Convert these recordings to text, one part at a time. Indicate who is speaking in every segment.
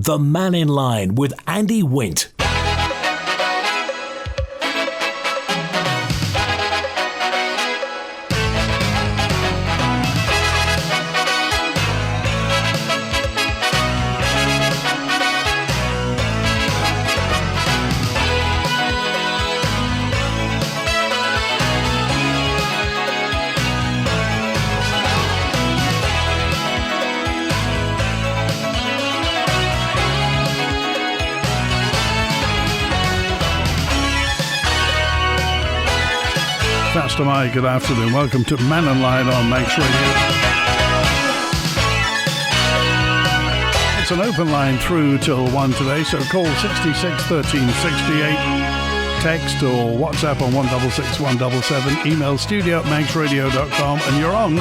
Speaker 1: The Mannin Line with Andy Wint.
Speaker 2: Pastor Mike, good afternoon. Welcome to Mannin Line on Manx Radio. It's an open line through till 1 today, so call 66 1368, text or WhatsApp on 166 177, email studio@manxradio.com, and you're on.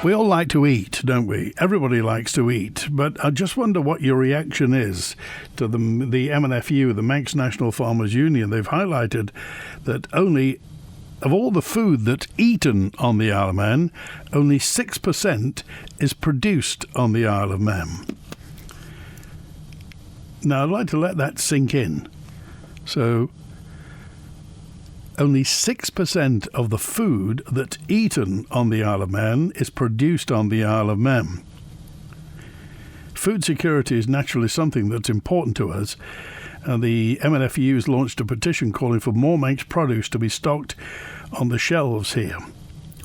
Speaker 2: We all like to eat, don't we? Everybody likes to eat, but I just wonder what your reaction is to the MNFU, the Manx National Farmers Union. They've highlighted that only, of all the food that's eaten on the Isle of Man, only 6% is produced on the Isle of Man. Now, I'd like to let that sink in. So, only 6% of the food that's eaten on the Isle of Man is produced on the Isle of Man. Food security is naturally something that's important to us, and the MNFU has launched a petition calling for more Manx produce to be stocked on the shelves here,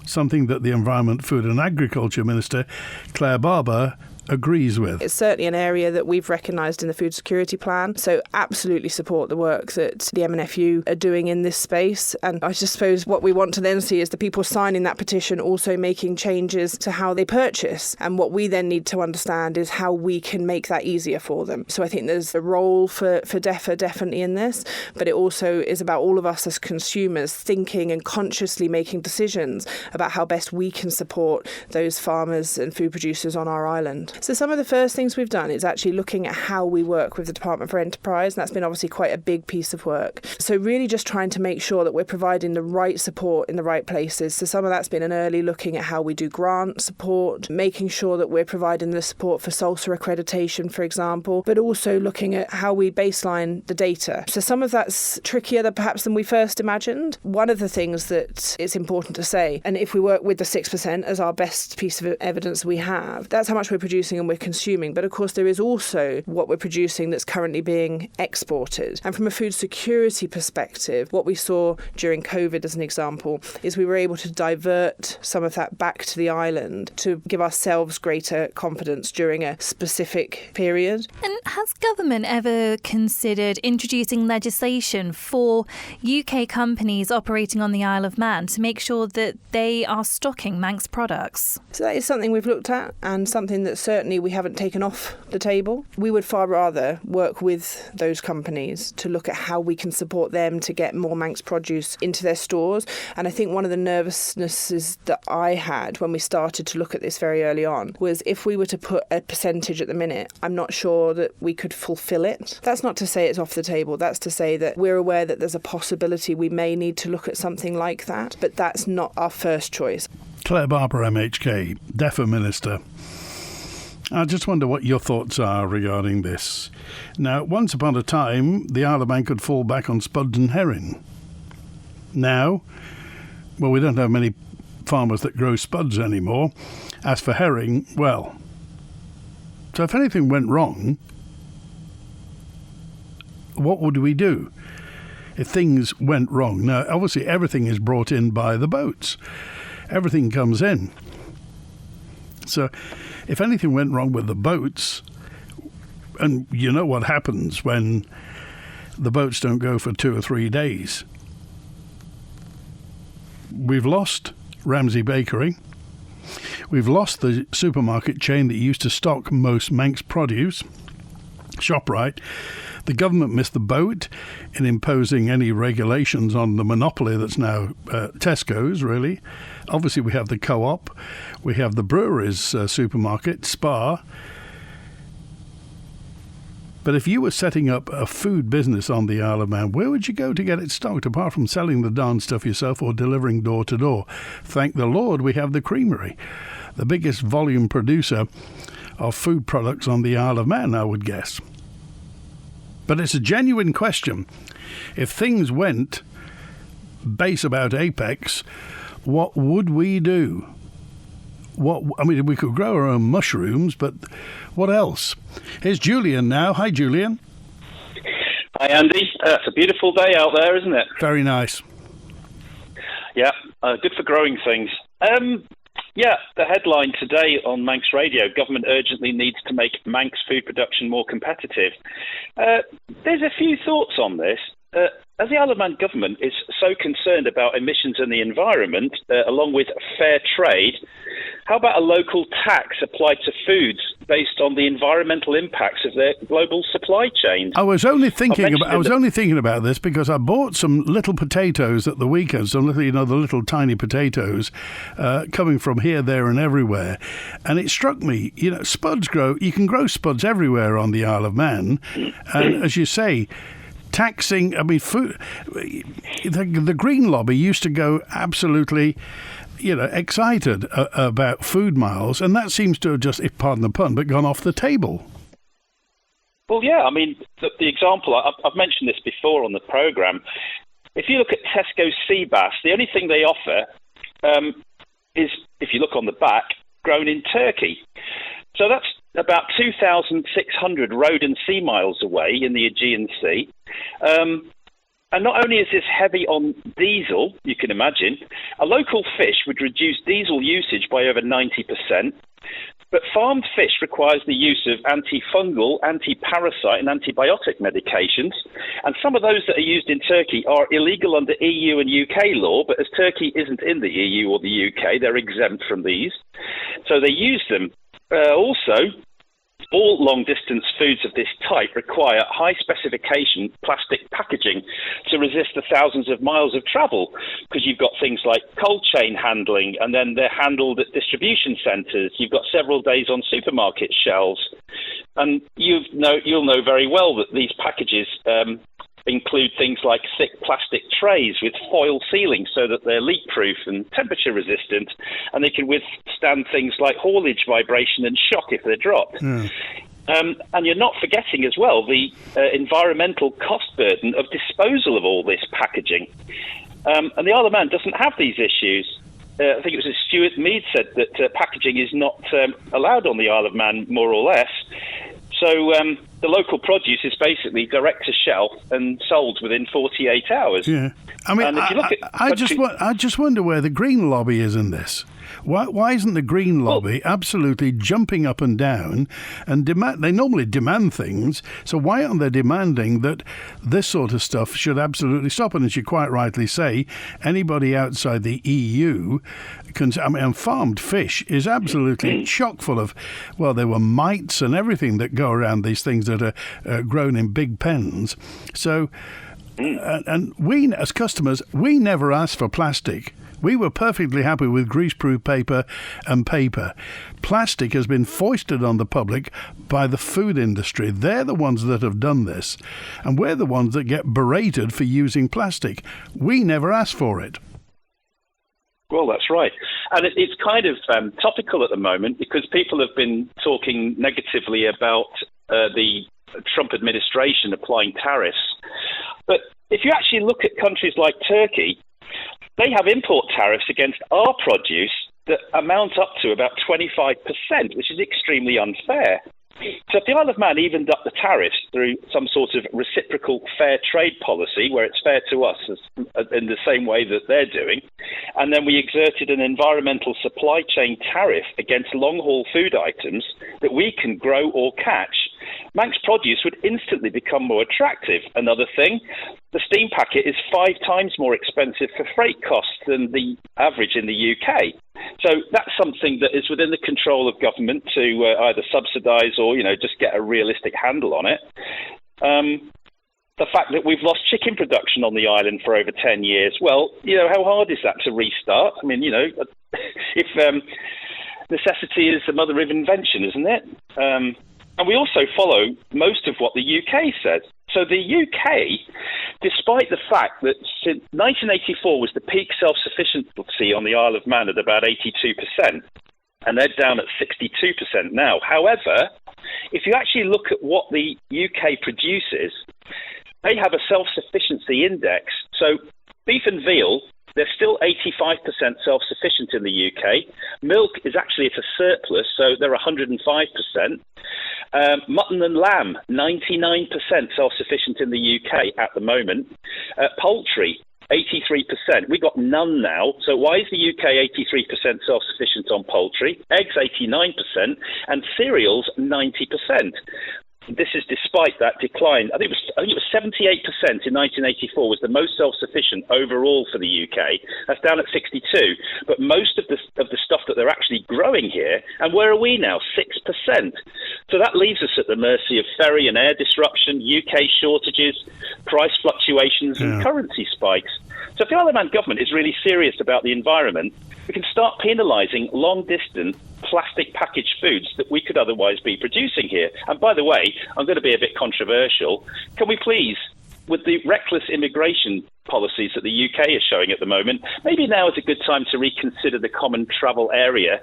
Speaker 2: something that the Environment, Food and Agriculture Minister, Claire Barber, agrees with.
Speaker 3: It's certainly an area that we've recognised in the food security plan, so absolutely support the work that the MNFU are doing in this space. And I just suppose what we want to then see is the people signing that petition also making changes to how they purchase, and what we then need to understand is how we can make that easier for them. So I think there's a role for DEFA definitely in this, but it also is about all of us as consumers thinking and consciously making decisions about how best we can support those farmers and food producers on our island. So some of the first things we've done is actually looking at how we work with the Department for Enterprise, and that's been obviously quite a big piece of work. So really just trying to make sure that we're providing the right support in the right places. So some of that's been an early looking at how we do grant support, making sure that we're providing the support for SALSA accreditation, for example, but also looking at how we baseline the data. So some of that's trickier than we first imagined. One of the things that it's important to say, and if we work with the 6% as our best piece of evidence we have, that's how much we're producing and we're consuming. But of course there is also what we're producing that's currently being exported. And from a food security perspective, what we saw during COVID as an example is we were able to divert some of that back to the island to give ourselves greater confidence during a specific period.
Speaker 4: And has government ever considered introducing legislation for UK companies operating on the Isle of Man to make sure that they are stocking Manx products?
Speaker 3: So that is something we've looked at, and something that certainly we haven't taken off the table. We would far rather work with those companies to look at how we can support them to get more Manx produce into their stores. And I think one of the nervousnesses that I had when we started to look at this very early on was if we were to put a percentage at the minute, I'm not sure that we could fulfil it. That's not to say it's off the table. That's to say that we're aware that there's a possibility we may need to look at something like that, but that's not our first choice.
Speaker 2: Claire Barber, MHK, DEFA Minister. I just wonder what your thoughts are regarding this. Now, once upon a time, the Isle of Man could fall back on spuds and herring. Now, well, we don't have many farmers that grow spuds anymore. As for herring, well, so if anything went wrong, what would we do if things went wrong? Now, obviously, everything is brought in by the boats. Everything comes in. So if anything went wrong with the boats, and you know what happens when the boats don't go for 2 or 3 days. We've lost Ramsay Bakery. We've lost the supermarket chain that used to stock most Manx produce, ShopRite. The government missed the boat in imposing any regulations on the monopoly that's now Tesco's, really. Obviously, we have the Co-op. We have the breweries supermarket, Spar. But if you were setting up a food business on the Isle of Man, where would you go to get it stocked, apart from selling the darn stuff yourself or delivering door to door? Thank the Lord we have the creamery, the biggest volume producer of food products on the Isle of Man, I would guess. But it's a genuine question. If things went base about apex, what would we do? We could grow our own mushrooms, but what else? Here's Julian now. Hi, Julian.
Speaker 5: Hi, Andy. It's a beautiful day out there, isn't it?
Speaker 2: Very nice.
Speaker 5: Yeah, good for growing things. The headline today on Manx Radio, government urgently needs to make Manx food production more competitive. There's a few thoughts on this. As the Isle of Man government is so concerned about emissions and the environment, along with fair trade, how about a local tax applied to foods based on the environmental impacts of their global supply chains?
Speaker 2: I was only thinking about this because I bought some little potatoes at the weekend, the little tiny potatoes coming from here, there, and everywhere, and it struck me, spuds grow. You can grow spuds everywhere on the Isle of Man, and as you say, taxing. Food. The Green Lobby used to go absolutely, excited about food miles, and that seems to have just, if pardon the pun, but gone off the table.
Speaker 5: Well, yeah. The example I've mentioned this before on the programme. If you look at Tesco sea bass, the only thing they offer is, if you look on the back, grown in Turkey. So that's about 2,600 road and sea miles away in the Aegean Sea. And not only is this heavy on diesel, you can imagine, a local fish would reduce diesel usage by over 90%, but farmed fish requires the use of antifungal, anti-parasite and antibiotic medications, and some of those that are used in Turkey are illegal under EU and UK law, but as Turkey isn't in the EU or the UK, they're exempt from these. So they use them. Also, all long-distance foods of this type require high-specification plastic packaging to resist the thousands of miles of travel, because you've got things like cold chain handling, and then they're handled at distribution centres. You've got several days on supermarket shelves. And you'll know very well that these packages include things like thick plastic trays with foil sealing so that they're leak-proof and temperature-resistant, and they can withstand things like haulage, vibration and shock if they're dropped. And you're not forgetting as well the environmental cost burden of disposal of all this packaging. And the Isle of Man doesn't have these issues. I think it was Stuart Mead said that packaging is not allowed on the Isle of Man, more or less. So the local produce is basically direct to shelf and sold within 48 hours.
Speaker 2: Yeah, I just wonder where the Green Lobby is in this. Why isn't the Green Lobby absolutely jumping up and down and demand? They normally demand things, so why aren't they demanding that this sort of stuff should absolutely stop? And as you quite rightly say, anybody outside the EU and farmed fish is absolutely chock full of, there were mites and everything that go around these things that are grown in big pens. So, and we as customers, we never asked for plastic. We were perfectly happy with greaseproof paper and paper. Plastic has been foisted on the public by the food industry. They're the ones that have done this, and we're the ones that get berated for using plastic. We never asked for it.
Speaker 5: Well, that's right. And it's kind of topical at the moment because people have been talking negatively about the Trump administration applying tariffs. But if you actually look at countries like Turkey, they have import tariffs against our produce that amount up to about 25%, which is extremely unfair. So if the Isle of Man evened up the tariffs through some sort of reciprocal fair trade policy, where it's fair to us in the same way that they're doing, and then we exerted an environmental supply chain tariff against long-haul food items that we can grow or catch, Manx produce would instantly become more attractive. Another thing, the steam packet is 5 times more expensive for freight costs than the average in the UK. So that's something that is within the control of government to either subsidise or, just get a realistic handle on it. The fact that we've lost chicken production on the island for over 10 years, how hard is that to restart? If necessity is the mother of invention, isn't it? And And we also follow most of what the UK says. So the UK, despite the fact that since 1984 was the peak self-sufficiency on the Isle of Man at about 82%, and they're down at 62% now. However, if you actually look at what the UK produces, they have a self-sufficiency index. So beef and veal, they're still 85% self-sufficient in the UK. Milk is actually at a surplus, so they're 105%. Mutton and lamb, 99% self-sufficient in the UK at the moment. Poultry, 83%. We got none now. So why is the UK 83% self-sufficient on poultry? Eggs, 89%, and cereals, 90%. This is despite that decline. I think it was 78% in 1984 was the most self-sufficient overall for the UK. That's down at 62. But most of the stuff that they're actually growing here, and where are we now? 6%. So that leaves us at the mercy of ferry and air disruption, UK shortages, price fluctuations, and currency spikes. So if the Isle of Man government is really serious about the environment, we can start penalising long-distance plastic packaged foods that we could otherwise be producing here. And by the way, I'm going to be a bit controversial. Can we please, with the reckless immigration policies that the UK is showing at the moment, maybe now is a good time to reconsider the common travel area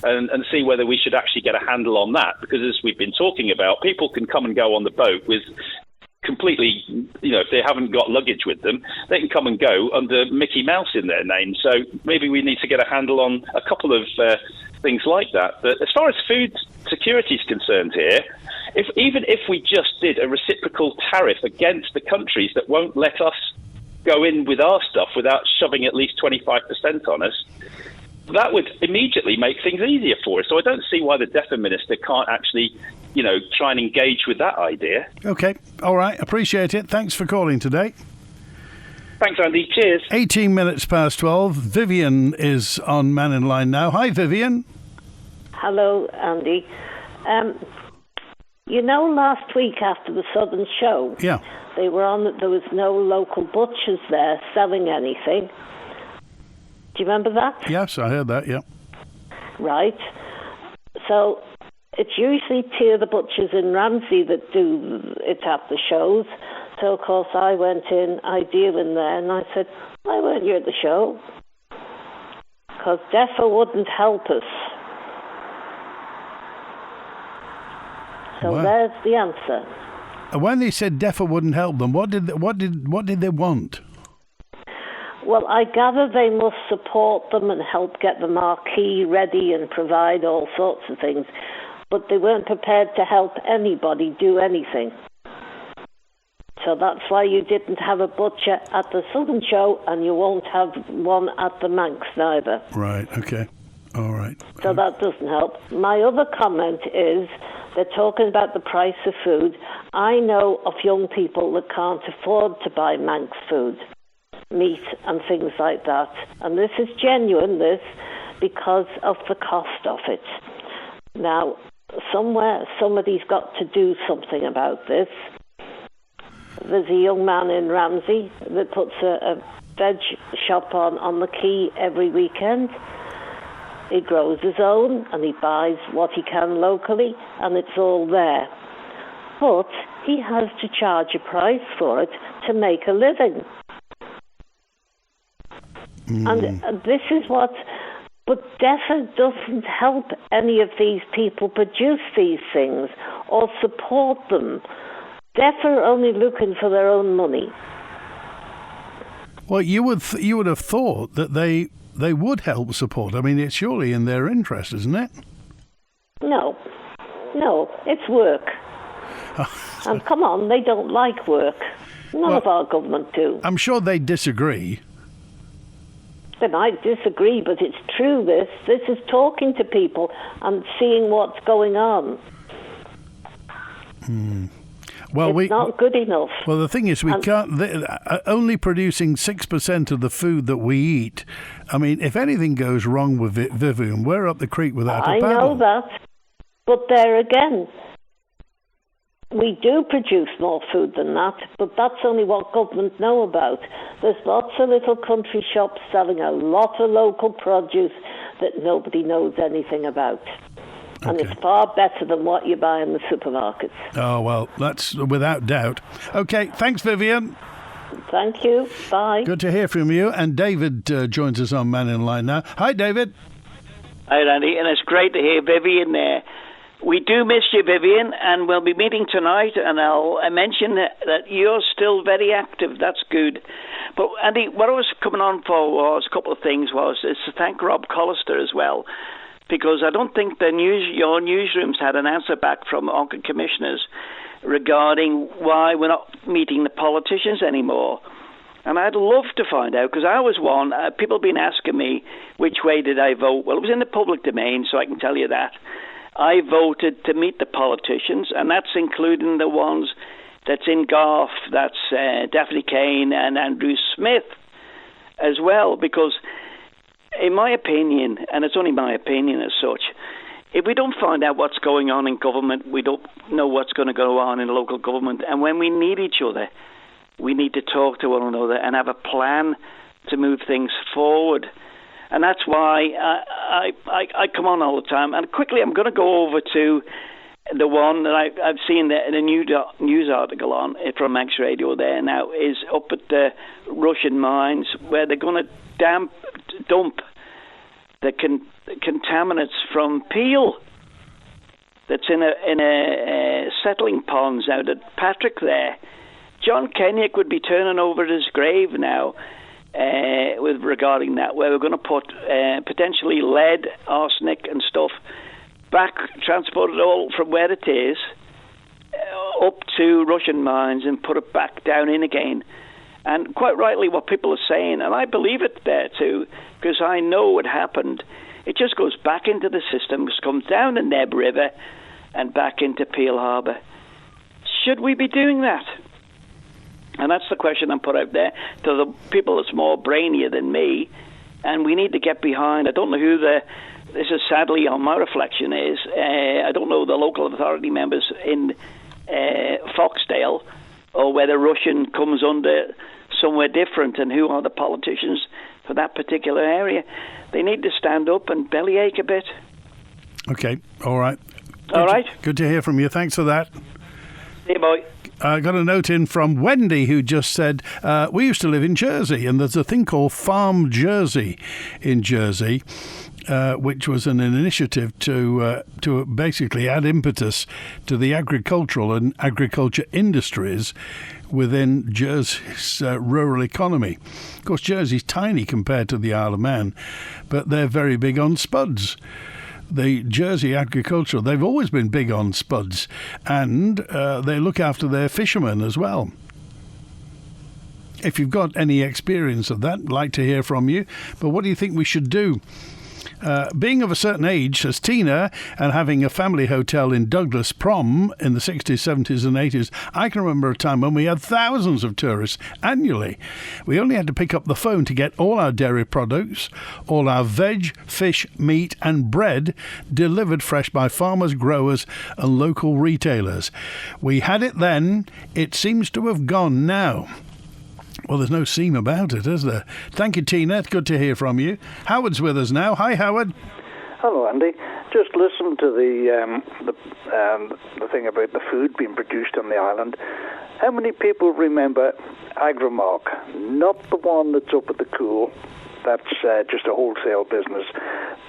Speaker 5: and see whether we should actually get a handle on that. Because as we've been talking about, people can come and go on the boat with completely, if they haven't got luggage with them, they can come and go under Mickey Mouse in their name. So maybe we need to get a handle on a couple of things like that. But as far as food security is concerned here, even if we just did a reciprocal tariff against the countries that won't let us go in with our stuff without shoving at least 25% on us, that would immediately make things easier for us. So I don't see why the DEFRA minister can't actually, try and engage with that idea.
Speaker 2: Okay. All right. Appreciate it. Thanks for calling today.
Speaker 5: Thanks, Andy. Cheers.
Speaker 2: 18 minutes past 12. Vivian is on Mannin Line now. Hi, Vivian.
Speaker 6: Hello, Andy. Last week after the Southern Show, they were on. There was no local butchers there selling anything. Do you remember that?
Speaker 2: Yes, I heard that, yeah.
Speaker 6: Right. So it's usually Tia the Butchers in Ramsey that do it at the shows. So, of course, I went in, I deal in there, and I said, why weren't you at the show? Because DEFRA wouldn't help us. So there's the answer.
Speaker 2: When they said DEFRA wouldn't help them, what did they want?
Speaker 6: Well, I gather they must support them and help get the marquee ready and provide all sorts of things. But they weren't prepared to help anybody do anything. So that's why you didn't have a butcher at the Southern Show, and you won't have one at the Manx neither.
Speaker 2: Right, okay. All right.
Speaker 6: So that doesn't help. My other comment is they're talking about the price of food. I know of young people that can't afford to buy Manx food, meat and things like that. And this is genuine, because of the cost of it. Now, somewhere, somebody's got to do something about this. There's a young man in Ramsey that puts a veg shop on the quay every weekend. He grows his own and he buys what he can locally, and it's all there. But he has to charge a price for it to make a living. And this is what... But DEFRA doesn't help any of these people produce these things or support them. DEFRA are only looking for their own money.
Speaker 2: Well, you would have thought that they would help support. I mean, it's surely in their interest, isn't it? No,
Speaker 6: it's work. And come on, they don't like work. None of our government do.
Speaker 2: I'm sure they disagree.
Speaker 6: They might disagree, but it's true, this. This is talking to people and seeing what's going on.
Speaker 2: Well,
Speaker 6: it's not good enough.
Speaker 2: Well, the thing is, we can't... only producing 6% of the food that we eat. I mean, if anything goes wrong with it, Vivian, we're up the creek without a paddle.
Speaker 6: I know that. But there again, we do produce more food than that, but that's only what government know about. There's lots of little country shops selling a lot of local produce that nobody knows anything about. And it's far better than what you buy in the supermarkets.
Speaker 2: Oh, well, that's without doubt. Okay, thanks, Vivian.
Speaker 6: Thank you. Bye.
Speaker 2: Good to hear from you. And David joins us on Mannin Line now. Hi, David.
Speaker 7: Hi, Randy, and it's great to hear Vivian there. We do miss you, Vivian, and we'll be meeting tonight, and I mention that you're still very active. That's good. But, Andy, what I was coming on for was a couple of things. Is to thank Rob Collister as well, because I don't think your newsrooms had an answer back from Orchid commissioners regarding why we're not meeting the politicians anymore. And I'd love to find out, because I was one, people have been asking me which way did I vote. Well, it was in the public domain, so I can tell you that. I voted to meet the politicians, and that's including the ones that's in Garth, that's Daphne Kane and Andrew Smith as well, because in my opinion, and it's only my opinion as such, if we don't find out what's going on in government, we don't know what's going to go on in local government. And when we need each other, we need to talk to one another and have a plan to move things forward. And that's why I come on all the time. And quickly, I'm going to go over to the one that I've seen the news article on from Manx Radio there now, is up at the Russian mines, where they're going to dump the contaminants from Peel that's in a settling ponds out at Patrick there. John Kenyock would be turning over his grave now regarding that, where we're going to put potentially lead, arsenic and stuff back, transported all from where it is up to Russian mines and put it back down in again. And quite rightly what people are saying, and I believe it there too, because I know what happened. It just goes back into the system, just comes down the Neb River and back into Peel Harbour. Should we be doing that? And that's the question I'm put out there to the people that's more brainier than me. And we need to get behind. I don't know who this is sadly on my reflection is. I don't know the local authority members in Foxdale, or whether Russian comes under somewhere different, and who are the politicians for that particular area. They need to stand up and bellyache a bit.
Speaker 2: Okay, all right.
Speaker 7: All right.
Speaker 2: Good to hear from you. Thanks for that.
Speaker 7: See you, boy.
Speaker 2: I got a note in from Wendy, who just said, we used to live in Jersey, and there's a thing called Farm Jersey in Jersey, which was an initiative to basically add impetus to the agricultural and agriculture industries within Jersey's rural economy. Of course, Jersey's tiny compared to the Isle of Man, but they're very big on spuds. The Jersey agriculture, they've always been big on spuds, and they look after their fishermen as well. If you've got any experience of that, I'd like to hear from you. But what do you think we should do? Being of a certain age, as Tina, and having a family hotel in Douglas Prom in the 60s, 70s and 80s, I can remember a time when we had thousands of tourists annually. We only had to pick up the phone to get all our dairy products, all our veg, fish, meat and bread delivered fresh by farmers, growers and local retailers. We had it then. It seems to have gone now. Well, there's no seam about it, is there? Thank you, Tina. It's good to hear from you. Howard's with us now. Hi, Howard.
Speaker 8: Hello, Andy. Just listen to the thing about the food being produced on the island. How many people remember Agrimark? Not the one that's up at the Cool. That's just a wholesale business.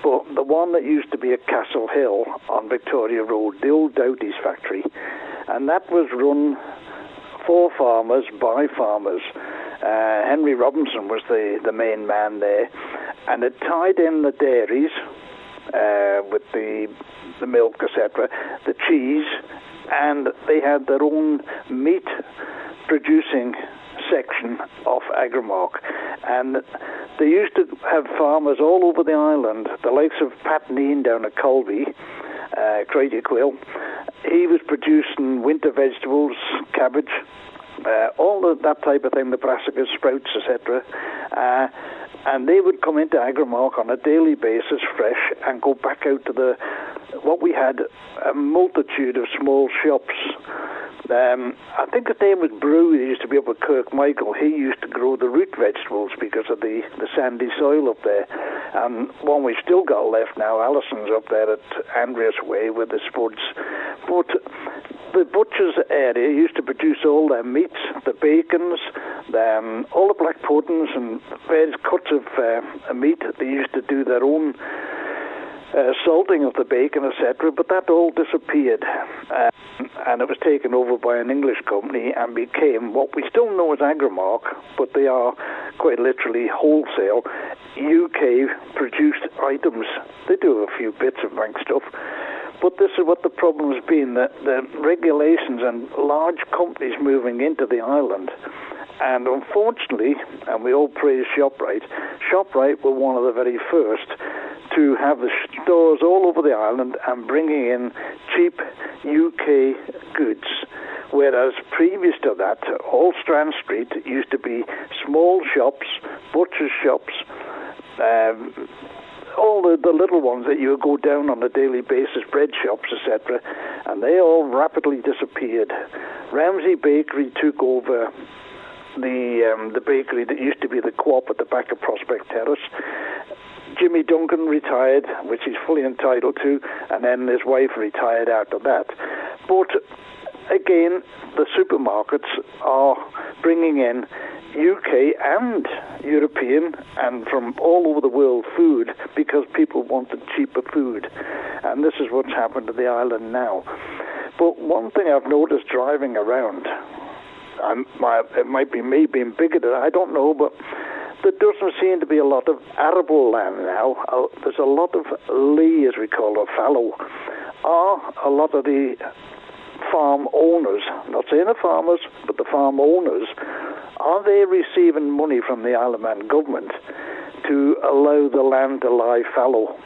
Speaker 8: But the one that used to be at Castle Hill on Victoria Road, the old Doughty's factory. And that was run for farmers, by farmers. Henry Robinson was the main man there, and it tied in the dairies with the milk, etc., the cheese, and they had their own meat producing section of Agrimark. And they used to have farmers all over the island, the likes of Pat Neen down at Colby, Craigie Quill. He was producing winter vegetables, cabbage, all that type of thing, the brassicas, sprouts, etc. And they would come into Agrimark on a daily basis fresh and go back out to what we had a multitude of small shops I think his name was Brew. He used to be up at Kirkmichael. He used to grow the root vegetables because of the sandy soil up there. And one we've still got left now, Alison's up there at Andreas Way with the spuds. But the butcher's area used to produce all their meats, the bacons, all the black puddings and various cuts of meat. They used to do their own salting of the bacon, etc., but that all disappeared, and it was taken over by an English company and became what we still know as Agrimark, but they are quite literally wholesale UK-produced items. They do have a few bits of Manx stuff, but this is what the problem has been, that the regulations and large companies moving into the island. And unfortunately, and we all praise ShopRite, ShopRite were one of the very first to have the stores all over the island and bringing in cheap UK goods. Whereas previous to that, all Strand Street used to be small shops, butcher's shops, all the little ones that you would go down on a daily basis, bread shops, etc., and they all rapidly disappeared. Ramsey Bakery took over the bakery that used to be the Co-op at the back of Prospect Terrace. Jimmy Duncan retired, which he's fully entitled to, and then his wife retired after that. But again, the supermarkets are bringing in UK and European and from all over the world food because people wanted cheaper food. And this is what's happened to the island now. But one thing I've noticed driving around, it might be me being bigoted, I don't know, but there doesn't seem to be a lot of arable land now. There's a lot of lee, as we call it, fallow. A lot of the farm owners, not saying the farmers, but the farm owners, are they receiving money from the Isle of Man government to allow the land to lie fallow?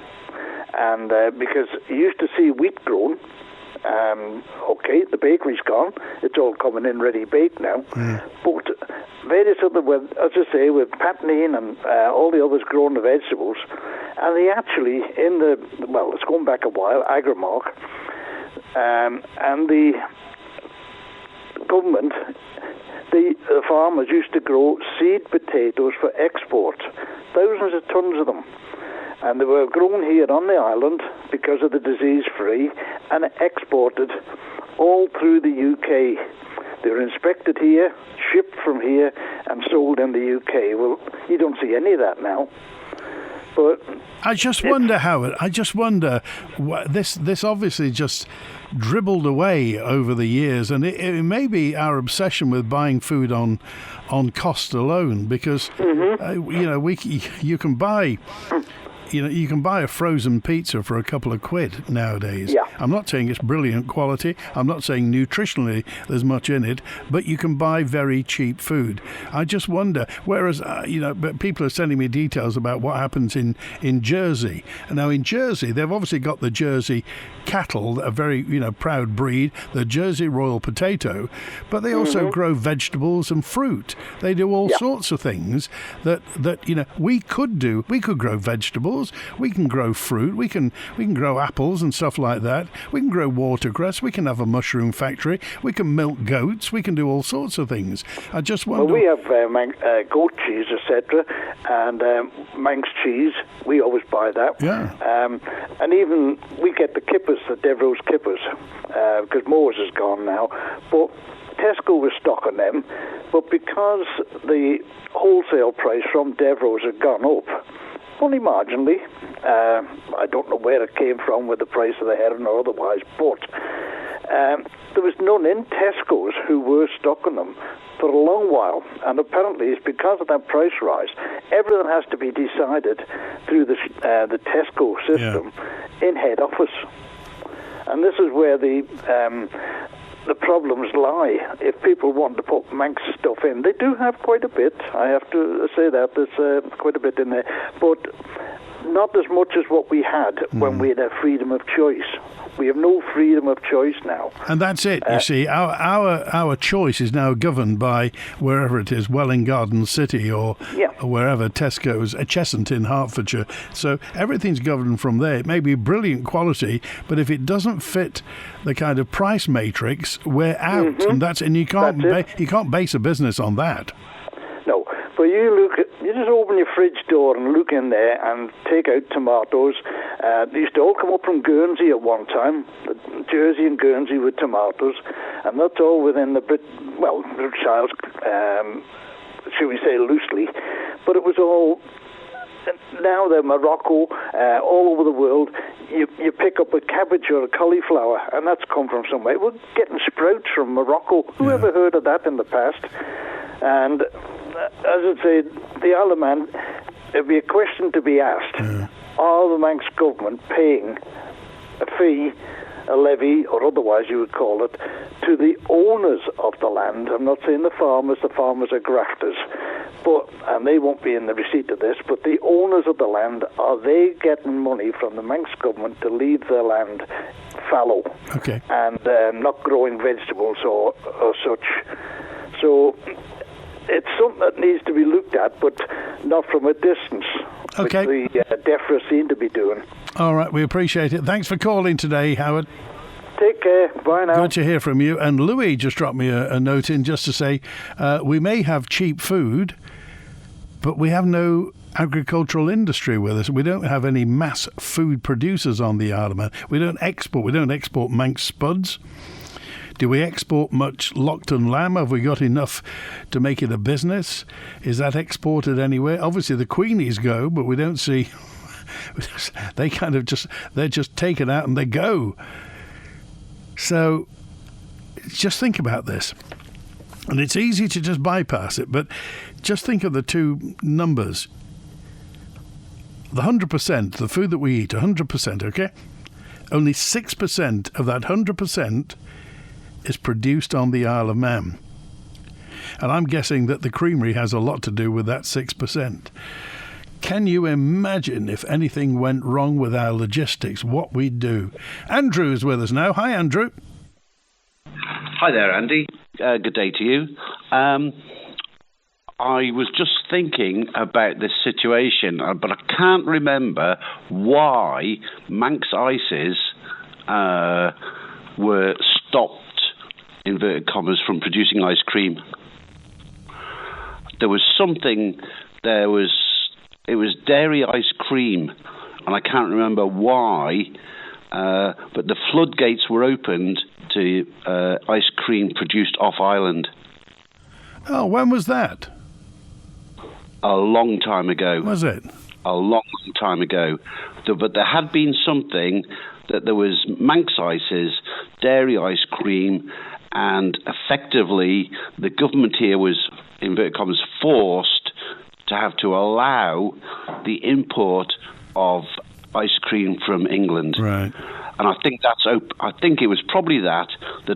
Speaker 8: And because you used to see wheat grown, okay, the bakery's gone. It's all coming in ready baked now. But various other, as I say, with Patnine and all the others growing the vegetables, and they actually, it's going back a while, Agrimark, and the government, the farmers used to grow seed potatoes for export, thousands of tons of them. And they were grown here on the island because of the disease-free and exported all through the UK. They were inspected here, shipped from here, and sold in the UK. Well, you don't see any of that now. But
Speaker 2: I just wonder, Howard, this obviously just dribbled away over the years, and it may be our obsession with buying food on cost alone, because you can buy. You can buy a frozen pizza for a couple of quid nowadays.
Speaker 8: Yeah.
Speaker 2: I'm not saying it's brilliant quality. I'm not saying nutritionally there's much in it, but you can buy very cheap food. I just wonder, whereas, but people are sending me details about what happens in Jersey. And now in Jersey, they've obviously got the Jersey cattle, a very, proud breed, the Jersey Royal Potato, but they also grow vegetables and fruit. They do all sorts of things that we could do. We could grow vegetables. We can grow fruit. We can grow apples and stuff like that. We can grow watercress. We can have a mushroom factory. We can milk goats. We can do all sorts of things. I just wonder.
Speaker 8: Well, we have goat cheese, etc., and Manx cheese. We always buy that.
Speaker 2: Yeah.
Speaker 8: And even we get the kippers, the Devereux's kippers, because Moore's is gone now. But Tesco was stocking them, but because the wholesale price from Devereux's had gone up, only marginally. I don't know where it came from with the price of the herring or otherwise, but there was none in Tesco's who were stocking them for a long while. And apparently it's because of that price rise. Everything has to be decided through the Tesco system in head office. And this is where the problems lie. If people want to put Manx stuff in, they do have quite a bit. I have to say that there's quite a bit in there. But not as much as what we had when we had a freedom of choice. We have no freedom of choice now.
Speaker 2: And that's it, you see. Our choice is now governed by wherever it is, Welwyn Garden City or wherever, Tesco's, Cheshunt in Hertfordshire. So everything's governed from there. It may be brilliant quality, but if it doesn't fit the kind of price matrix, we're out. And you can't base a business on that.
Speaker 8: No, but you just open your fridge door and look in there and take out tomatoes. They used to all come up from Guernsey at one time, Jersey and Guernsey with tomatoes, and that's all within the British Isles, should we say loosely, but it was all. Now they're Morocco, all over the world. You pick up a cabbage or a cauliflower, and that's come from somewhere. We're getting sprouts from Morocco. Who ever heard of that in the past? And as I say, the Isle of Man, it'd be a question to be asked. Are the Manx government paying a fee, a levy, or otherwise you would call it, to the owners of the land? I'm not saying the farmers are grafters, and they won't be in the receipt of this, but the owners of the land, are they getting money from the Manx government to leave their land fallow and not growing vegetables or such? So it's something that needs to be looked at, but not from a distance, which the DEFRA seem to be doing.
Speaker 2: All right, we appreciate it. Thanks for calling today, Howard.
Speaker 8: Take care. Bye now.
Speaker 2: Good to hear from you. And Louis just dropped me a note in just to say we may have cheap food, but we have no agricultural industry with us. We don't have any mass food producers on the Isle of Man. We don't export Manx spuds. Do we export much Lockton lamb? Have we got enough to make it a business? Is that exported anywhere? Obviously the Queenies go, but we don't see... they're just taken out and they go. So just think about this. And it's easy to just bypass it, but just think of the two numbers. The 100%, the food that we eat, 100%, okay? Only 6% of that 100% is produced on the Isle of Man. And I'm guessing that the creamery has a lot to do with that 6%. Can you imagine if anything went wrong with our logistics, what we'd do? Andrew is with us now. Hi, Andrew.
Speaker 9: Hi there, Andy. Good day to you. I was just thinking about this situation, but I can't remember why Manx Ices were stopped, inverted commas, from producing ice cream. It was dairy ice cream, and I can't remember why, but the floodgates were opened to ice cream produced off island.
Speaker 2: Oh, when was that?
Speaker 9: A long time ago.
Speaker 2: Was it?
Speaker 9: A long time ago. But there had been something that there was Manx Ices, dairy ice cream, and effectively the government here was, inverted commas, forced to have to allow the import of ice cream from England.
Speaker 2: Right.
Speaker 9: And I think it was probably that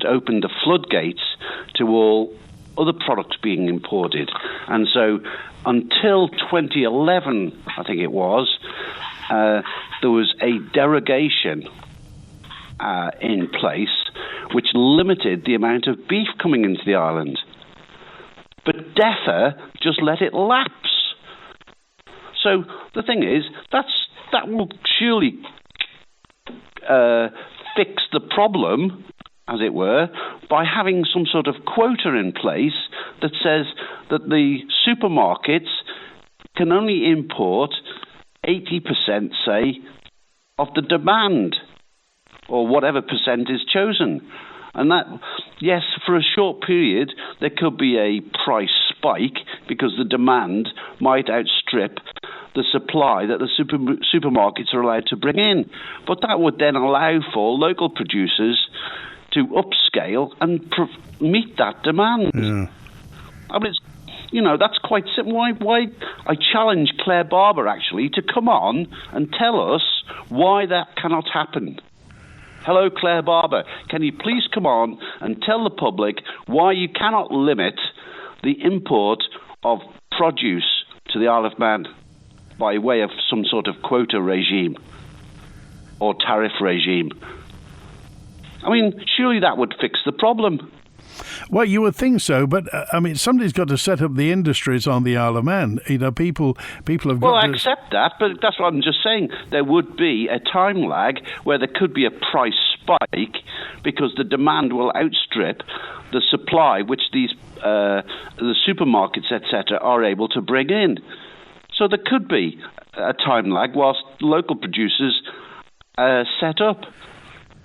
Speaker 9: opened the floodgates to all other products being imported. And so until 2011, I think it was, there was a derogation in place which limited the amount of beef coming into the island. But DEFRA just let it lapse. So the thing is, that will surely fix the problem, as it were, by having some sort of quota in place that says that the supermarkets can only import 80%, say, of the demand, or whatever percent is chosen. And that, yes, for a short period, there could be a price spike because the demand might outstrip the supply that the supermarkets are allowed to bring in. But that would then allow for local producers to upscale and meet that demand.
Speaker 2: Yeah.
Speaker 9: I mean, that's quite simple. Why I challenge Claire Barber, actually, to come on and tell us why that cannot happen. Hello, Claire Barber. Can you please come on and tell the public why you cannot limit the import of produce to the Isle of Man? by way of some sort of quota regime or tariff regime. I mean, surely that would fix the problem.
Speaker 2: Well, you would think so, but I mean, somebody's got to set up the industries on the Isle of Man. You know, people have got.
Speaker 9: Well, I accept that, but that's what I'm just saying. There would be a time lag where there could be a price spike because the demand will outstrip the supply, which these the supermarkets, etc., are able to bring in. So there could be a time lag whilst local producers set up.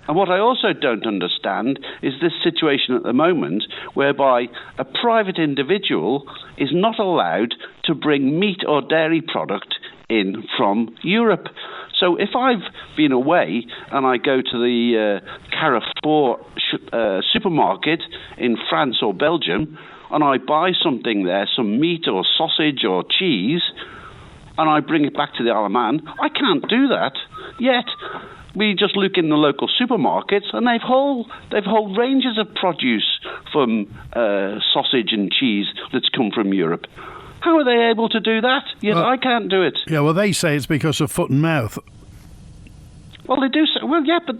Speaker 9: And what I also don't understand is this situation at the moment whereby a private individual is not allowed to bring meat or dairy product in from Europe. So if I've been away and I go to the Carrefour supermarket in France or Belgium and I buy something there, some meat or sausage or cheese, and I bring it back to the Isle of Man, I can't do that. Yet we just look in the local supermarkets, and they've whole ranges of produce from sausage and cheese that's come from Europe. How are they able to do that? Yet I can't do it.
Speaker 2: Yeah, well, they say it's because of foot and mouth.
Speaker 9: Well, they do say, well, yeah, but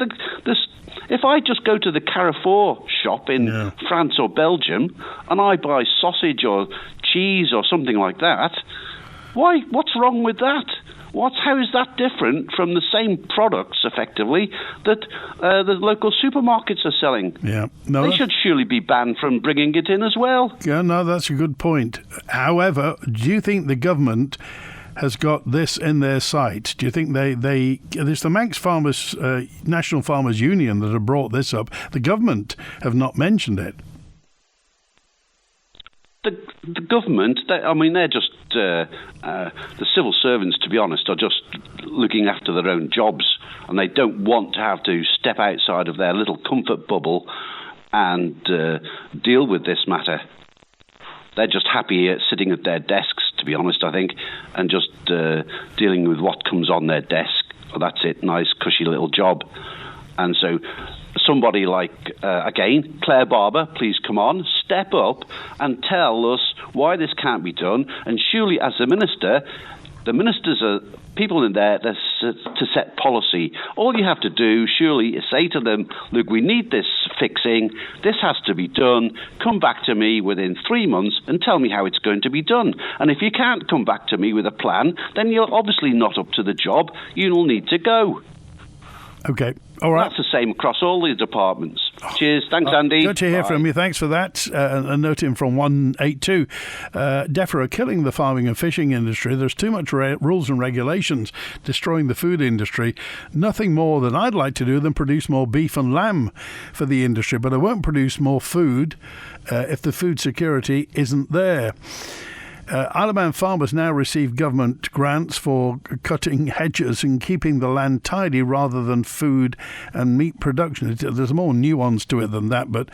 Speaker 9: if I just go to the Carrefour shop in France or Belgium, and I buy sausage or cheese or something like that, what's wrong with that? How is that different from the same products, effectively, that the local supermarkets are selling?
Speaker 2: Yeah,
Speaker 9: they should surely be banned from bringing it in as well.
Speaker 2: Yeah, no, that's a good point. However, do you think the government has got this in their sight? Do you think it's the Manx Farmers National Farmers Union that have brought this up? The government have not mentioned it.
Speaker 9: The government, they're just the civil servants, to be honest, are just looking after their own jobs, and they don't want to have to step outside of their little comfort bubble and deal with this matter. They're just happy sitting at their desks, to be honest, I think, and just dealing with what comes on their desk. Well, that's it, nice, cushy little job. And so somebody like, again, Claire Barber, please come on, step up and tell us why this can't be done. And surely, as the ministers are people in there to set policy. All you have to do, surely, is say to them, look, we need this fixing, this has to be done, come back to me within 3 months and tell me how it's going to be done. And if you can't come back to me with a plan, then you're obviously not up to the job, you'll need to go.
Speaker 2: Okay, all right.
Speaker 9: That's the same across all the departments. Cheers. Thanks, Andy.
Speaker 2: Good to hear from you. Thanks for that. A note in from 182. DEFRA are killing the farming and fishing industry. There's too much rules and regulations destroying the food industry. Nothing more than I'd like to do than produce more beef and lamb for the industry, but I won't produce more food if the food security isn't there. Isle of Man farmers now receive government grants for cutting hedges and keeping the land tidy rather than food and meat production. There's more nuance to it than that, but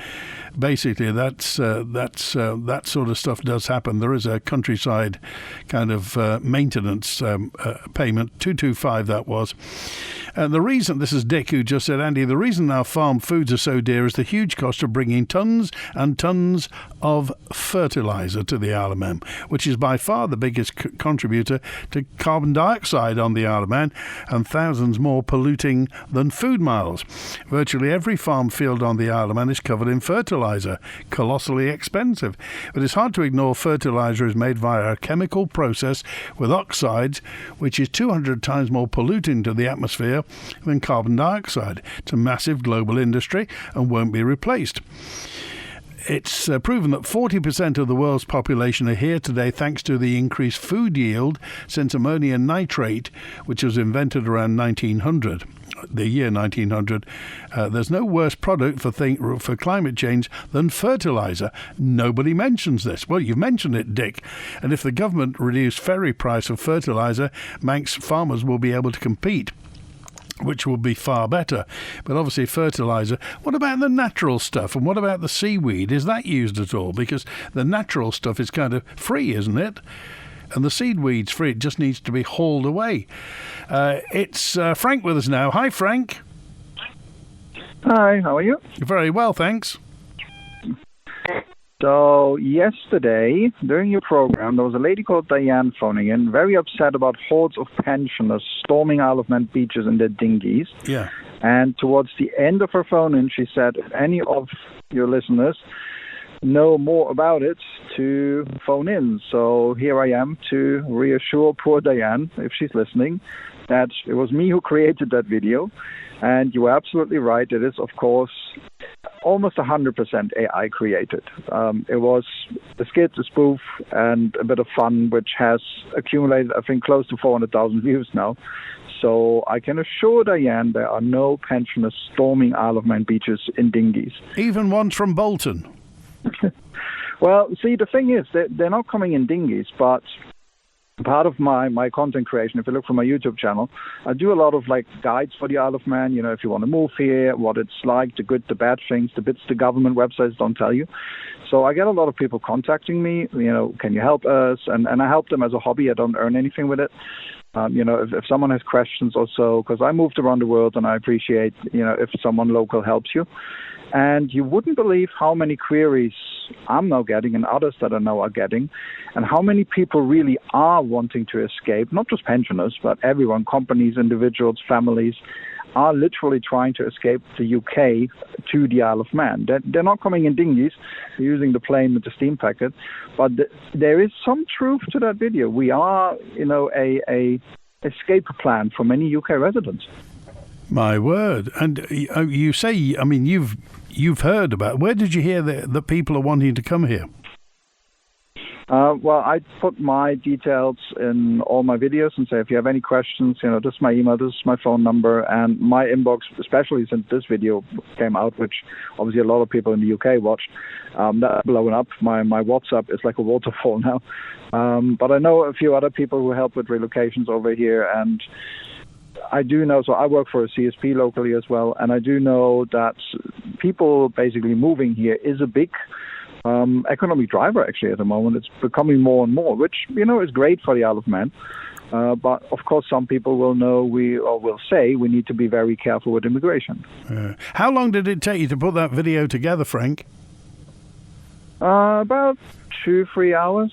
Speaker 2: basically that sort of stuff does happen. There is a countryside kind of maintenance payment, 225 that was. And the reason, this is Dick who just said, Andy, the reason our farm foods are so dear is the huge cost of bringing tons and tons of fertiliser to the Isle of Man, which is by far the biggest contributor to carbon dioxide on the Isle of Man and thousands more polluting than food miles. Virtually every farm field on the Isle of Man is covered in fertiliser, colossally expensive. But it's hard to ignore fertiliser is made via a chemical process with oxides, which is 200 times more polluting to the atmosphere than carbon dioxide. It's a massive global industry and won't be replaced. It's proven that 40% of the world's population are here today thanks to the increased food yield since ammonium nitrate, which was invented around 1900. The year 1900. There's no worse product for climate change than fertiliser. Nobody mentions this. Well, you've mentioned it, Dick. And if the government reduced ferry price of fertiliser, Manx farmers will be able to compete, which will be far better. But obviously fertiliser. What about the natural stuff? And what about the seaweed? Is that used at all? Because the natural stuff is kind of free, isn't it? And the seaweed's free. It just needs to be hauled away. It's Frank with us now. Hi, Frank.
Speaker 10: Hi, how are you?
Speaker 2: Very well, thanks.
Speaker 10: So yesterday, during your program, there was a lady called Diane phoning in, very upset about hordes of pensioners storming Isle of Man beaches in their dinghies.
Speaker 2: Yeah.
Speaker 10: And towards the end of her phone-in, she said, if any of your listeners know more about it, to phone in. So here I am to reassure poor Diane, if she's listening, that it was me who created that video. And you were absolutely right. It is, of course, almost 100% AI created. It was a skit, a spoof, and a bit of fun, which has accumulated, I think, close to 400,000 views now. So I can assure Diane there are no pensioners storming Isle of Man beaches in dinghies.
Speaker 2: Even ones from Bolton?
Speaker 10: Well, see, the thing is, they're not coming in dinghies, but part of my content creation, if you look for my YouTube channel, I do a lot of guides for the Isle of Man, if you want to move here, what it's like, the good, the bad things, the bits the government websites don't tell you. So I get a lot of people contacting me, can you help us? And I help them as a hobby. I don't earn anything with it. If someone has questions or so, because I moved around the world and I appreciate, if someone local helps you. And you wouldn't believe how many queries I'm now getting and others that I know are getting, and how many people really are wanting to escape, not just pensioners, but everyone, companies, individuals, families, are literally trying to escape the UK to the Isle of Man. They're not coming in dinghies, they're using the plane with the steam packet, but there is some truth to that video. We are, a escape plan for many UK residents.
Speaker 2: My word. And you say, you've heard about, where did you hear that people are wanting to come here?
Speaker 10: Well, I put my details in all my videos and say, if you have any questions, this is my email, this is my phone number, and my inbox, especially since this video came out, which obviously a lot of people in the UK watched, that's blowing up. My WhatsApp is like a waterfall now. But I know a few other people who help with relocations over here, and I do know, so I work for a CSP locally as well, and I do know that people basically moving here is a big economic driver actually at the moment. It's becoming more and more, which, is great for the Isle of Man. But of course, some people will say we need to be very careful with immigration.
Speaker 2: How long did it take you to put that video together, Frank?
Speaker 10: About 2-3 hours.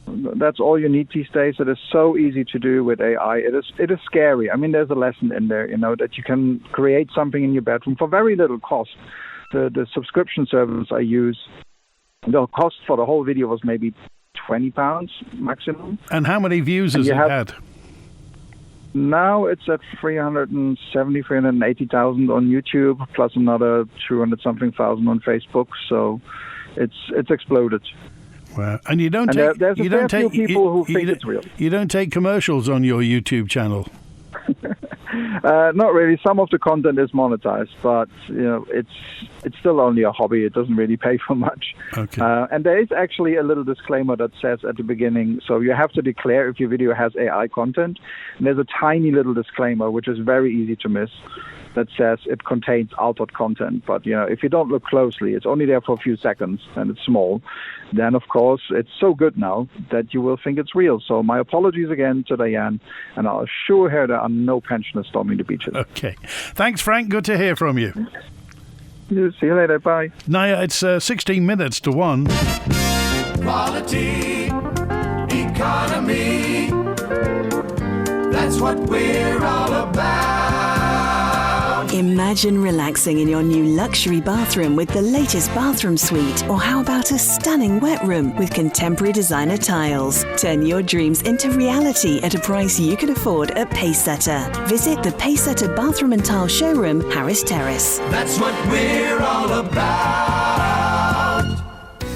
Speaker 10: That's all you need these days. It is so easy to do with AI. It is scary. There's a lesson in there, that you can create something in your bedroom for very little cost. The subscription service I use, the cost for the whole video was maybe £20 maximum.
Speaker 2: And how many views has it had?
Speaker 10: Now it's at 380,000 on YouTube, plus another 200-something thousand on Facebook. So it's exploded.
Speaker 2: Wow. And you don't
Speaker 10: take people who think it's real.
Speaker 2: You don't take commercials on your YouTube channel.
Speaker 10: Not really. Some of the content is monetized, but it's still only a hobby. It doesn't really pay for much.
Speaker 2: Okay.
Speaker 10: And there is actually a little disclaimer that says at the beginning, so you have to declare if your video has AI content. And there's a tiny little disclaimer, which is very easy to miss, that says it contains altered content. But, if you don't look closely, it's only there for a few seconds and it's small. Then, of course, it's so good now that you will think it's real. So my apologies again to Diane, and I'll assure her there are no pensioners storming the beaches.
Speaker 2: Okay. Thanks, Frank. Good to hear from you.
Speaker 10: See you later. Bye.
Speaker 2: Naya, it's 16 minutes to 1.
Speaker 11: Quality economy. That's what we're all about.
Speaker 12: Imagine relaxing in your new luxury bathroom with the latest bathroom suite. Or how about a stunning wet room with contemporary designer tiles? Turn your dreams into reality at a price you can afford at Pacesetter. Visit the Pacesetter Bathroom and Tile Showroom, Harris Terrace.
Speaker 11: That's what we're all about.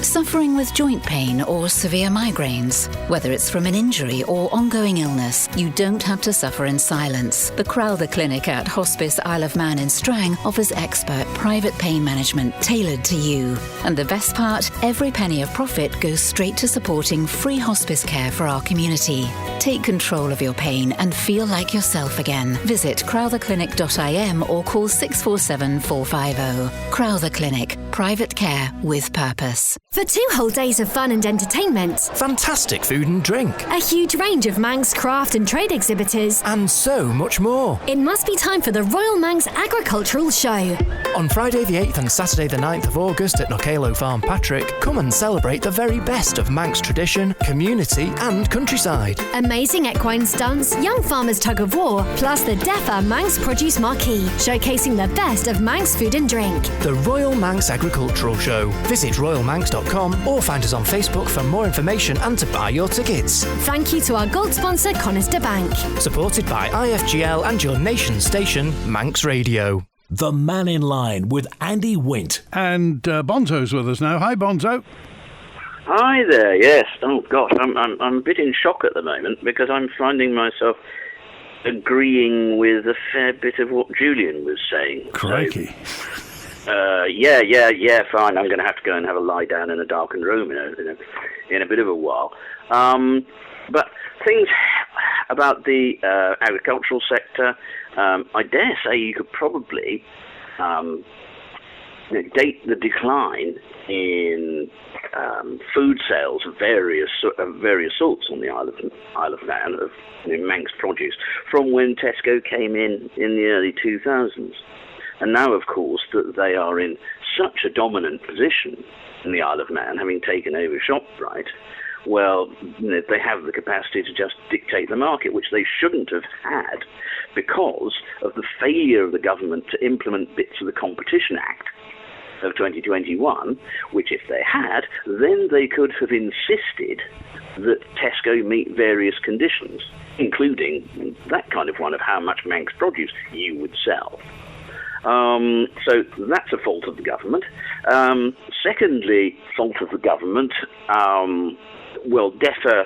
Speaker 13: Suffering with joint pain or severe migraines? Whether it's from an injury or ongoing illness, you don't have to suffer in silence. The Crowther Clinic at Hospice Isle of Man in Strang offers expert private pain management tailored to you. And the best part, every penny of profit goes straight to supporting free hospice care for our community. Take control of your pain and feel like yourself again. Visit crowtherclinic.im or call 647 450. Crowther Clinic, Private care with purpose.
Speaker 14: For 2 whole days of fun and entertainment,
Speaker 15: fantastic food and drink,
Speaker 14: a huge range of Manx craft and trade exhibitors,
Speaker 15: and so much more.
Speaker 14: It must be time for the Royal Manx Agricultural Show.
Speaker 15: On Friday the 8th and Saturday the 9th of August at Knockalo Farm Patrick, come and celebrate the very best of Manx tradition, community and countryside.
Speaker 14: Amazing equine stunts, young farmers tug of war, plus the DEFA Manx Produce Marquee, showcasing the best of Manx food and drink.
Speaker 15: The Royal Manx Agricultural Show. Visit royalmanx.com or find us on Facebook for more information and to buy your tickets.
Speaker 14: Thank you to our gold sponsor, Conister Bank.
Speaker 15: Supported by IFGL and your nation station, Manx Radio.
Speaker 1: The Mannin Line with Andy Wint.
Speaker 2: And Bonzo's with us now. Hi, Bonzo.
Speaker 16: Hi there. Yes. Oh gosh, I'm a bit in shock at the moment because I'm finding myself agreeing with a fair bit of what Julian was saying.
Speaker 2: Crikey.
Speaker 16: Yeah. Fine. I'm going to have to go and have a lie down in a darkened room in a bit of a while. But things about the agricultural sector, I dare say you could probably date the decline in food sales of various sorts on the Isle of Man of Manx produce from when Tesco came in the early 2000s. And now, of course, that they are in such a dominant position in the Isle of Man, having taken over ShopRite, well, they have the capacity to just dictate the market, which they shouldn't have had because of the failure of the government to implement bits of the Competition Act of 2021, which if they had, then they could have insisted that Tesco meet various conditions, including that kind of one of how much Manx produce you would sell. So that's a fault of the government. Secondly, fault of the government, DEFA,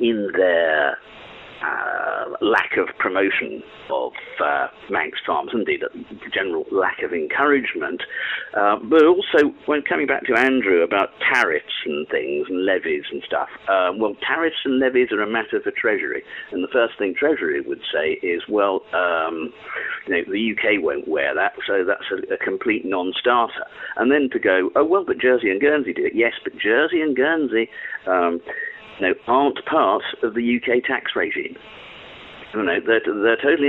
Speaker 16: in their lack of promotion of Manx farms, indeed a general lack of encouragement, but also when coming back to Andrew about tariffs and things and levies and stuff, tariffs and levies are a matter for Treasury, and the first thing Treasury would say is, the UK won't wear that, so that's a complete non-starter. And then to go, but Jersey and Guernsey do it. Yes, but Jersey and Guernsey aren't part of the UK tax regime. They're totally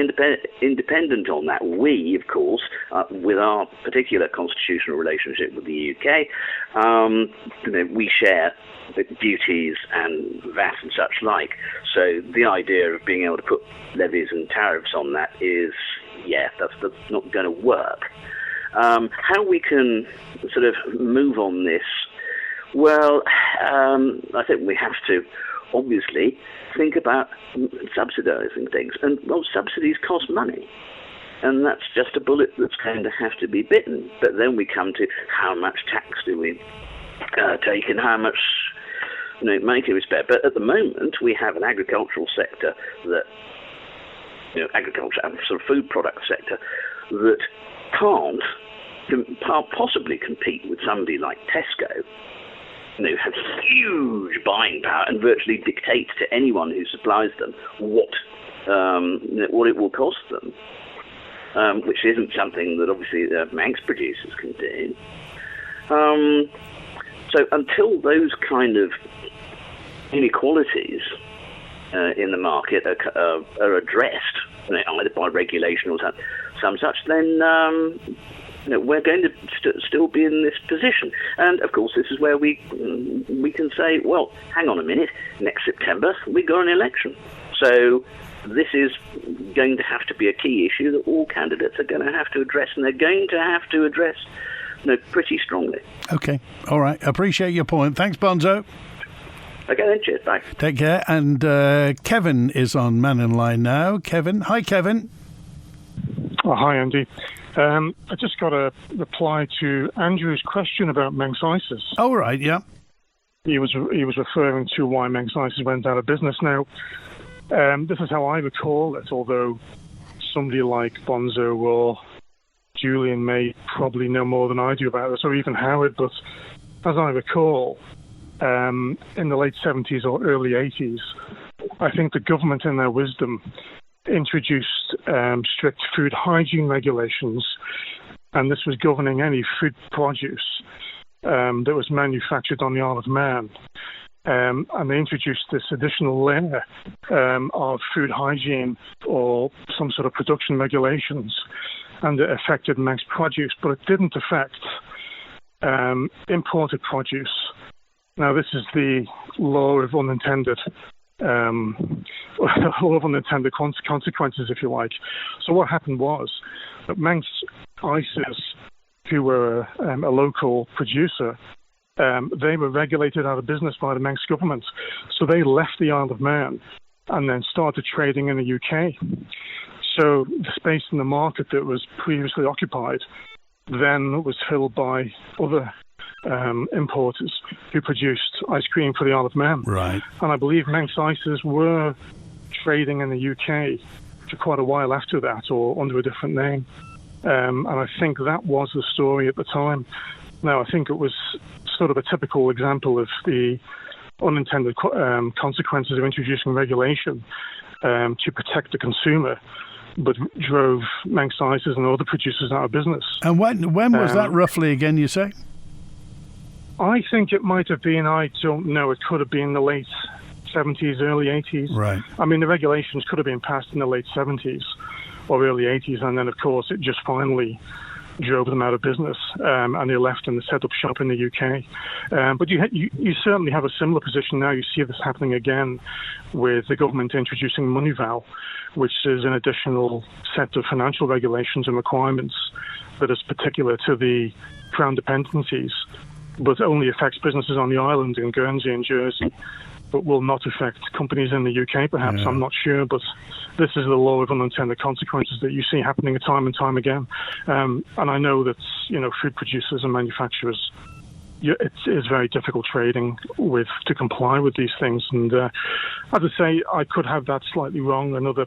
Speaker 16: independent on that. We, of course, with our particular constitutional relationship with the UK, we share the duties and VAT and such like. So the idea of being able to put levies and tariffs on that is, that's not going to work. How we can sort of move on this? Well, I think we have to obviously think about subsidising things. And, subsidies cost money. And that's just a bullet that's going to have to be bitten. But then we come to how much tax do we take and how much money can we spare. But at the moment, we have an agricultural sector that, agriculture and sort of food product sector that can't possibly compete with somebody like Tesco, have huge buying power and virtually dictate to anyone who supplies them what it will cost them, which isn't something that obviously Manx producers can do. So until those kind of inequalities in the market are addressed, either by regulation or some such, then we're going to still be in this position. And, of course, this is where we can say, hang on a minute, next September we got an election. So this is going to have to be a key issue that all candidates are going to have to address, and they're going to have to address pretty strongly.
Speaker 2: Okay, all right. Appreciate your point. Thanks, Bonzo.
Speaker 16: Okay then, cheers, bye.
Speaker 2: Take care. And Kevin is on Mannin Line now. Kevin. Hi, Kevin.
Speaker 17: Oh, hi, Andy. I just got a reply to Andrew's question about Manx Ices.
Speaker 2: Oh, right, yeah.
Speaker 17: He was referring to why Manx Ices went out of business. Now, this is how I recall it, although somebody like Bonzo or Julian may probably know more than I do about this, or even Howard, but as I recall, in the late 70s or early 80s, I think the government in their wisdom introduced strict food hygiene regulations and this was governing any food produce that was manufactured on the Isle of Man. And they introduced this additional layer of food hygiene or some sort of production regulations, and it affected Manx produce, but it didn't affect imported produce. Now, this is the law of unintended consequences, if you like. So what happened was that Manx Ices, who were a local producer, they were regulated out of business by the Manx government. So they left the Isle of Man and then started trading in the UK. So the space in the market that was previously occupied then was filled by other importers who produced ice cream for the Isle of Man.
Speaker 2: Right.
Speaker 17: And I believe Manx Ices were trading in the UK for quite a while after that, or under a different name. And I think that was the story at the time. Now, I think it was sort of a typical example of the unintended consequences of introducing regulation to protect the consumer, but drove Manx Ices and other producers out of business.
Speaker 2: And when was that roughly again, you say?
Speaker 17: I think it might have been, I don't know, it could have been the late 70s, early 80s.
Speaker 2: Right.
Speaker 17: I mean, the regulations could have been passed in the late 70s or early 80s, and then, of course, it just finally drove them out of business, and they left and set up shop in the UK. But you certainly have a similar position now. You see this happening again with the government introducing Moneyval, which is an additional set of financial regulations and requirements that is particular to the Crown dependencies, but only affects businesses on the island in Guernsey and Jersey, but will not affect companies in the UK, perhaps. Yeah. I'm not sure, but this is the law of unintended consequences that you see happening time and time again. And I know that, food producers and manufacturers, it is very difficult trading to comply with these things. And as I say, I could have that slightly wrong. Another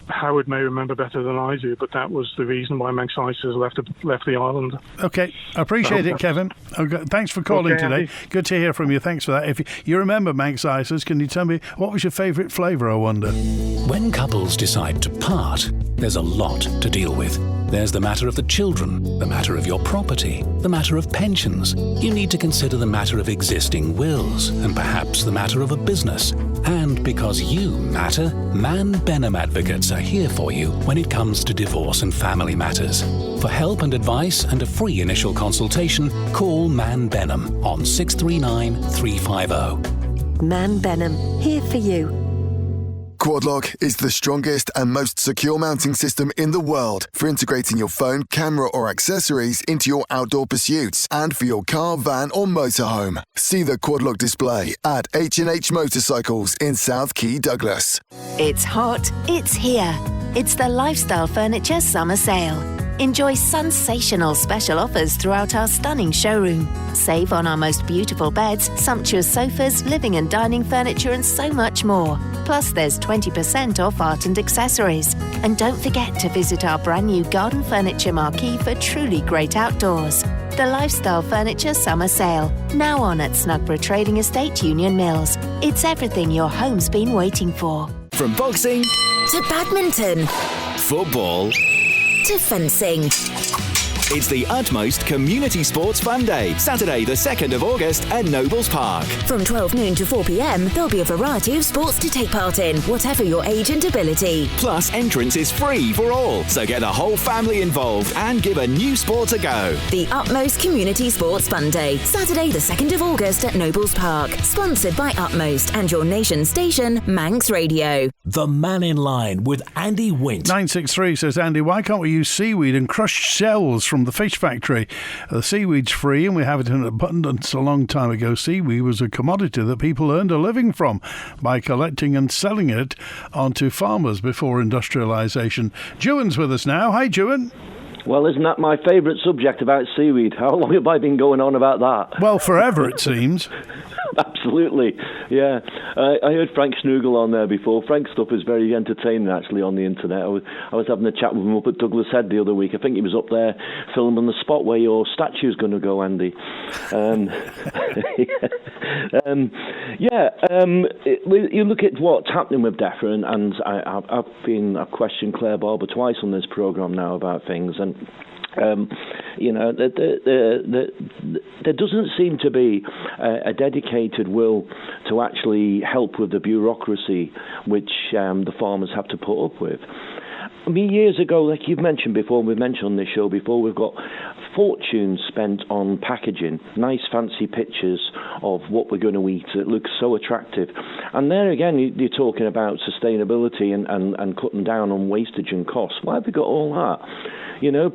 Speaker 17: Howard may remember better than I do, but that was the reason why Manx Ices left the island.
Speaker 2: Okay, I appreciate it, Kevin. Okay, thanks for calling today. Andy. Good to hear from you. Thanks for that. If you remember Manx Ices, can you tell me what was your favourite flavour, I wonder?
Speaker 1: When couples decide to part, there's a lot to deal with. There's the matter of the children, the matter of your property, the matter of pensions. You need to consider the matter of existing wills, and perhaps the matter of a business. And because you matter, Man Benham Advocates are here for you when it comes to divorce and family matters. For help and advice and a free initial consultation, call Man Benham on 639 350.
Speaker 18: Man Benham, here for you.
Speaker 19: Quadlock is the strongest and most secure mounting system in the world for integrating your phone, camera or accessories into your outdoor pursuits and for your car, van or motorhome. See the Quadlock display at H&H Motorcycles in South Key, Douglas.
Speaker 18: It's hot, it's here. It's the Lifestyle Furniture Summer Sale. Enjoy sensational special offers throughout our stunning showroom. Save on our most beautiful beds, sumptuous sofas, living and dining furniture and so much more. Plus there's 20% off art and accessories. And don't forget to visit our brand new garden furniture marquee for truly great outdoors. The Lifestyle Furniture Summer Sale, now on at Snugborough Trading Estate, Union Mills. It's everything your home's been waiting for.
Speaker 20: From boxing
Speaker 18: to badminton,
Speaker 20: football
Speaker 18: to fencing.
Speaker 20: It's the Utmost Community Sports Fun Day, Saturday the 2nd of August at Nobles Park.
Speaker 18: From 12 noon to 4 p.m, there'll be a variety of sports to take part in, whatever your age and ability.
Speaker 20: Plus, entrance is free for all, so get the whole family involved and give a new sport a go.
Speaker 18: The Utmost Community Sports Fun Day, Saturday the 2nd of August at Nobles Park. Sponsored by Utmost and your nation station, Manx Radio.
Speaker 1: The Mannin Line with Andy Wint.
Speaker 2: 963 says, Andy, why can't we use seaweed and crushed shells from the fish factory? The seaweed's free and we have it in abundance. A long time ago, seaweed was a commodity that people earned a living from by collecting and selling it onto farmers before industrialisation. Juan's with us now. Hi, Juan.
Speaker 21: Well, isn't that my favourite subject about seaweed? How long have I been going on about that?
Speaker 2: Well, forever, it seems.
Speaker 21: Absolutely, yeah. I heard Frank Snoogle on there before. Frank's stuff is very entertaining, actually, on the internet. I was having a chat with him up at Douglas Head the other week. I think he was up there filming the spot where your statue's going to go, Andy. You look at what's happening with DEFRA, and I've questioned Claire Barber twice on this programme now about things, and there doesn't seem to be a dedicated will to actually help with the bureaucracy which the farmers have to put up with. I mean, years ago, like you've mentioned before, we've mentioned on this show before, we've got fortunes spent on packaging, nice fancy pictures of what we're going to eat that looks so attractive. And there again, you're talking about sustainability and cutting down on wastage and costs. Why have we got all that?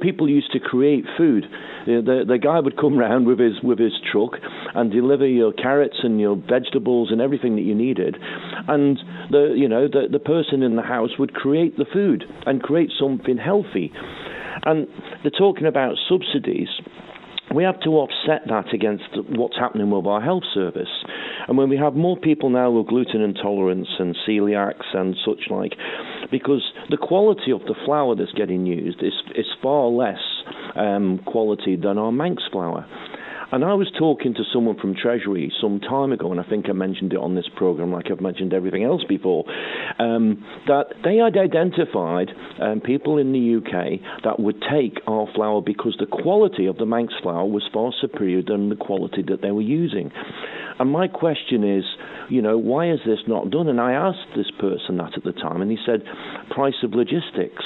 Speaker 21: People used to create food. The guy would come round with his truck and deliver your carrots and your vegetables and everything that you needed, and the person in the house would create the food and create something healthy. And they're talking about subsidies. We have to offset that against what's happening with our health service. And when we have more people now with gluten intolerance and celiacs and such like, because the quality of the flour that's getting used is far less quality than our Manx flour. And I was talking to someone from Treasury some time ago, and I think I mentioned it on this programme like I've mentioned everything else before, that they had identified people in the UK that would take our flour because the quality of the Manx flour was far superior than the quality that they were using. And my question is, why is this not done? And I asked this person that at the time, and he said, price of logistics.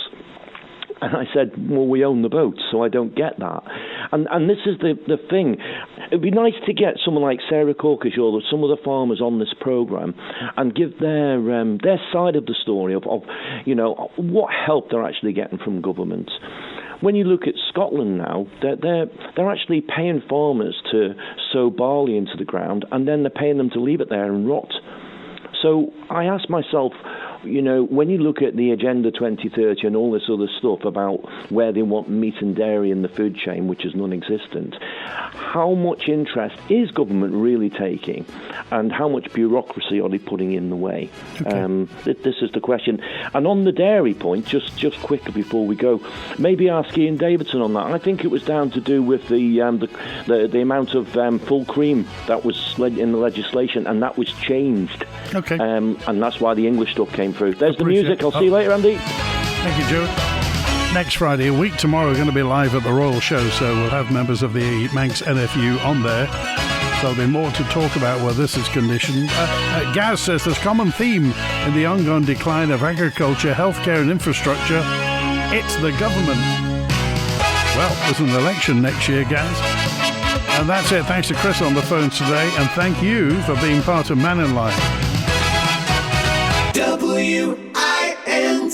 Speaker 21: And I said, well, we own the boat, so I don't get that. And this is the thing. It'd be nice to get someone like Sarah Corkish or some of the farmers on this programme and give their side of the story of what help they're actually getting from government. When you look at Scotland now, they're actually paying farmers to sow barley into the ground, and then they're paying them to leave it there and rot. So I ask myself, when you look at the Agenda 2030 and all this other stuff about where they want meat and dairy in the food chain, which is non-existent, how much interest is government really taking, and how much bureaucracy are they putting in the way? Okay. This is the question. And on the dairy point, just quickly before we go, maybe ask Ian Davidson on that. I think it was down to do with the amount of full cream that was in the legislation, and that was changed.
Speaker 2: Okay.
Speaker 21: And that's why the English stuff came through. There's the music. I'll see you later, Andy.
Speaker 2: Thank you, Joe. Next Friday, a week tomorrow, we're going to be live at the Royal Show, so we'll have members of the Manx NFU on there. So there'll be more to talk about where this is conditioned. Gaz says there's a common theme in the ongoing decline of agriculture, healthcare and infrastructure. It's the government. Well, there's an election next year, Gaz. And that's it. Thanks to Chris on the phones today, and thank you for being part of Mannin Line.
Speaker 11: WINT